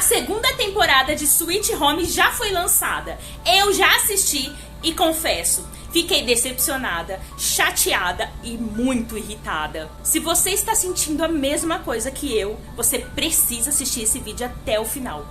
segunda temporada de Sweet Home já foi lançada. Eu já assisti e confesso, fiquei decepcionada, chateada e muito irritada. Se você está sentindo a mesma coisa que eu, você precisa assistir esse vídeo até o final.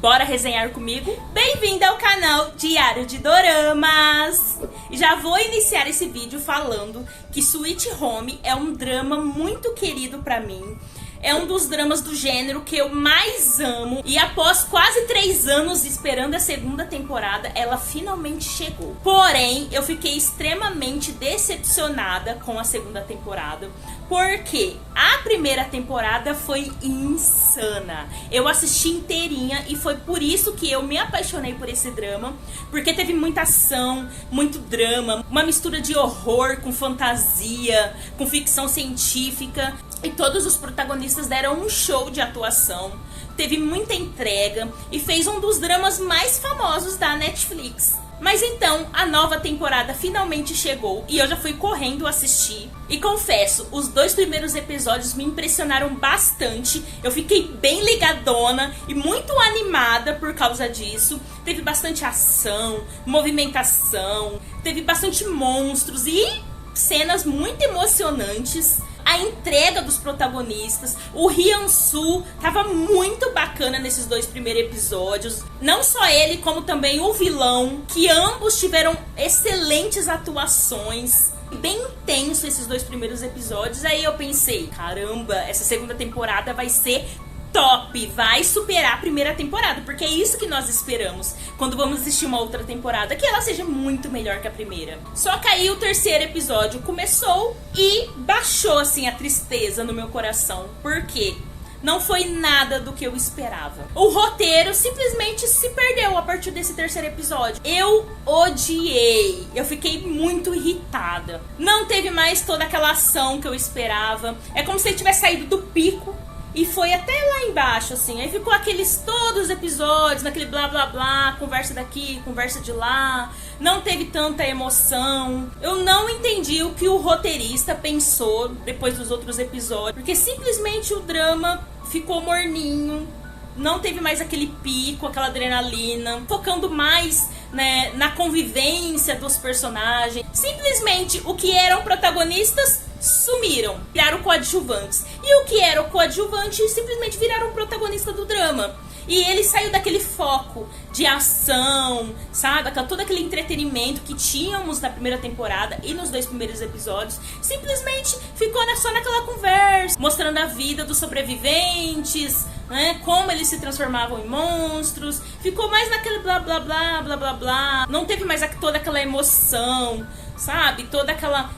Bora resenhar comigo? Bem-vindo ao canal Diário de Doramas! Já vou iniciar esse vídeo falando que Sweet Home é um drama muito querido pra mim. É um dos dramas do gênero que eu mais amo. E após quase 3 anos esperando a segunda temporada, ela finalmente chegou. Porém, eu fiquei extremamente decepcionada com a segunda temporada, porque a primeira temporada foi insana. Eu assisti inteirinha e foi por isso que eu me apaixonei por esse drama. Porque teve muita ação, muito drama, uma mistura de horror com fantasia, com ficção científica. E todos os protagonistas deram um show de atuação, teve muita entrega e fez um dos dramas mais famosos da Netflix. Mas então, a nova temporada finalmente chegou e eu já fui correndo assistir. E confesso, os 2 primeiros episódios me impressionaram bastante. Eu fiquei bem ligadona e muito animada por causa disso. Teve bastante ação, movimentação, teve bastante monstros e cenas muito emocionantes. A entrega dos protagonistas, o Hyun-soo tava muito bacana nesses 2 primeiros episódios. Não só ele, como também o vilão, que ambos tiveram excelentes atuações. Bem intenso esses 2 primeiros episódios. Aí eu pensei, caramba, essa segunda temporada vai ser top, vai superar a primeira temporada, porque é isso que nós esperamos quando vamos assistir uma outra temporada, que ela seja muito melhor que a primeira. Só que aí o 3º episódio começou e baixou assim a tristeza no meu coração, porque não foi nada do que eu esperava. O roteiro simplesmente se perdeu a partir desse 3º episódio. Eu odiei, eu fiquei muito irritada. Não teve mais toda aquela ação que eu esperava. É como se ele tivesse saído do pico e foi até lá embaixo, assim. Aí ficou aqueles todos os episódios, naquele blá blá blá, conversa daqui, conversa de lá. Não teve tanta emoção. Eu não entendi o que o roteirista pensou depois dos outros episódios, porque simplesmente o drama ficou morninho. Não teve mais aquele pico, aquela adrenalina, focando mais, né, na convivência dos personagens. Simplesmente o que eram protagonistas sumiram, viraram coadjuvantes. E o que era o coadjuvante simplesmente viraram o protagonista do drama. E ele saiu daquele foco de ação, sabe? Todo aquele entretenimento que tínhamos na primeira temporada e nos 2 primeiros episódios. Simplesmente ficou só naquela conversa, mostrando a vida dos sobreviventes, né? Como eles se transformavam em monstros. Ficou mais naquele blá blá blá blá blá blá. Não teve mais toda aquela emoção, sabe? Todo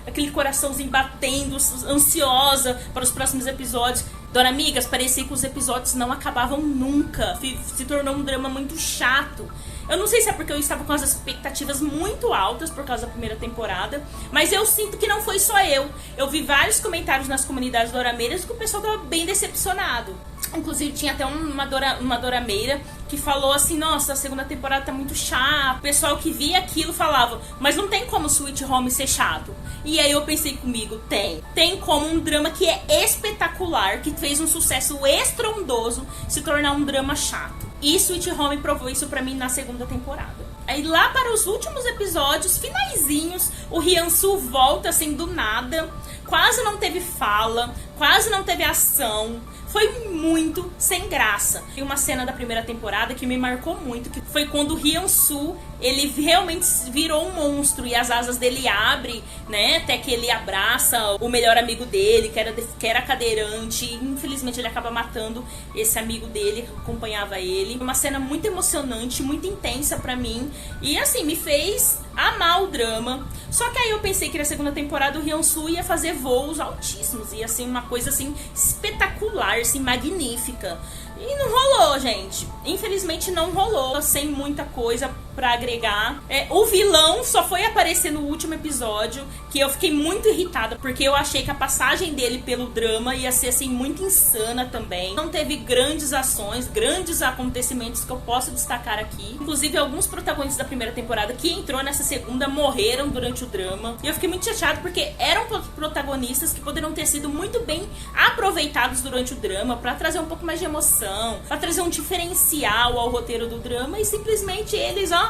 aquele coraçãozinho batendo, ansiosa para os próximos episódios. Dora Amigas, parecia que os episódios não acabavam nunca. Se tornou um drama muito chato. Eu não sei se é porque eu estava com as expectativas muito altas por causa da primeira temporada, mas eu sinto que não foi só eu. Eu vi vários comentários nas comunidades dorameiras que o pessoal estava bem decepcionado. Inclusive tinha até uma dorameira que falou assim, nossa, a segunda temporada tá muito chata. O pessoal que via aquilo falava, mas não tem como Sweet Home ser chato. E aí eu pensei comigo, tem como um drama que é espetacular, que fez um sucesso estrondoso, se tornar um drama chato. E Sweet Home provou isso pra mim na segunda temporada. Aí lá para os últimos episódios, finaizinhos, o Hyun-soo volta assim do nada, quase não teve fala, quase não teve ação. Foi muito sem graça. E uma cena da primeira temporada que me marcou muito, que foi quando o Hyun-soo, ele realmente virou um monstro e as asas dele abrem, né? Até que ele abraça o melhor amigo dele, que era cadeirante. E, infelizmente ele acaba matando esse amigo dele, que acompanhava ele. Uma cena muito emocionante, muito intensa pra mim. E assim, me fez amar o drama. Só que aí eu pensei que na segunda temporada o Hyun-soo ia fazer voos altíssimos. Ia ser uma coisa assim espetacular, assim, magnífica. E não rolou, gente. Infelizmente não rolou. Sem muita coisa pra agregar. O vilão só foi aparecer no último episódio, que eu fiquei muito irritada, porque eu achei que a passagem dele pelo drama ia ser, assim, muito insana também. Não teve grandes ações, grandes acontecimentos que eu posso destacar aqui. Inclusive, alguns protagonistas da primeira temporada que entrou nessa segunda morreram durante o drama. E eu fiquei muito chateada, porque eram protagonistas que poderiam ter sido muito bem aproveitados durante o drama, pra trazer um pouco mais de emoção, pra trazer um diferencial ao roteiro do drama, e simplesmente eles, ó,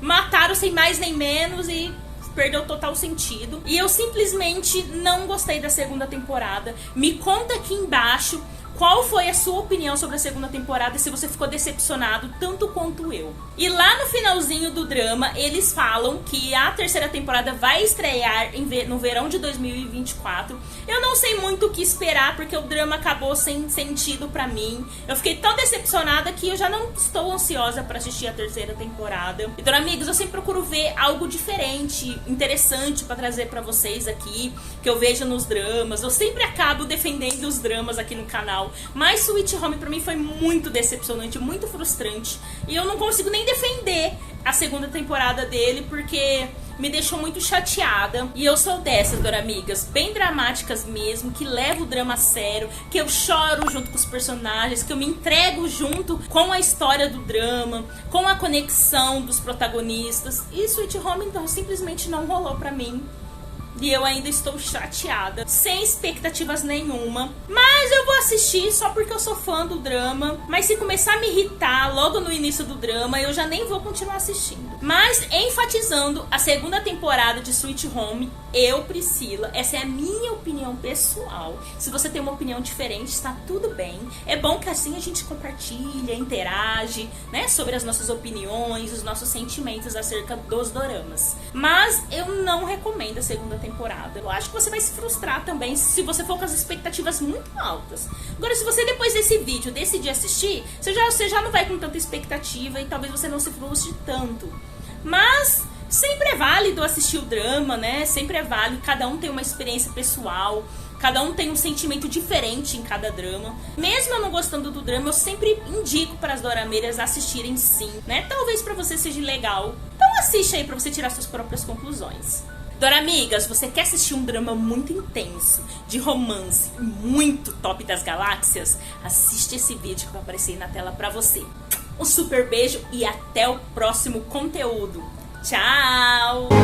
mataram sem mais nem menos e perdeu total sentido. E eu simplesmente não gostei da segunda temporada. Me conta aqui embaixo qual foi a sua opinião sobre a segunda temporada e se você ficou decepcionado tanto quanto eu. E lá no finalzinho do drama, eles falam que a terceira temporada vai estrear no verão de 2024. Eu não sei muito o que esperar, porque o drama acabou sem sentido pra mim. Eu fiquei tão decepcionada que eu já não estou ansiosa pra assistir a terceira temporada. Então, amigos, eu sempre procuro ver algo diferente, interessante pra trazer pra vocês aqui, que eu vejo nos dramas. Eu sempre acabo defendendo os dramas aqui no canal. Mas Sweet Home pra mim foi muito decepcionante, muito frustrante. E eu não consigo nem defender a segunda temporada dele, porque me deixou muito chateada. E eu sou dessas, amigas, bem dramáticas mesmo, que levo o drama a sério, que eu choro junto com os personagens, que eu me entrego junto com a história do drama, com a conexão dos protagonistas. E Sweet Home, então, simplesmente não rolou pra mim. E eu ainda estou chateada, sem expectativas nenhuma. Mas eu vou assistir só porque eu sou fã do drama. Mas se começar a me irritar logo no início do drama, eu já nem vou continuar assistindo. Mas enfatizando a segunda temporada de Sweet Home, eu, Priscila, essa é a minha opinião pessoal. Se você tem uma opinião diferente, está tudo bem. É bom que assim a gente compartilha, interage, né, sobre as nossas opiniões, os nossos sentimentos acerca dos doramas. Mas eu não recomendo a segunda temporada. Eu acho que você vai se frustrar também se você for com as expectativas muito altas. Agora, se você depois desse vídeo decidir assistir, você já não vai com tanta expectativa e talvez você não se frustre tanto. Mas sempre é válido assistir o drama, né? Sempre é válido, cada um tem uma experiência pessoal, cada um tem um sentimento diferente em cada drama. Mesmo eu não gostando do drama, eu sempre indico para as dorameiras assistirem sim, né? Talvez para você seja legal. Então assiste aí para você tirar suas próprias conclusões. Doramigas, você quer assistir um drama muito intenso, de romance, muito top das galáxias? Assiste esse vídeo que vai aparecer aí na tela pra você. Um super beijo e até o próximo conteúdo. Tchau!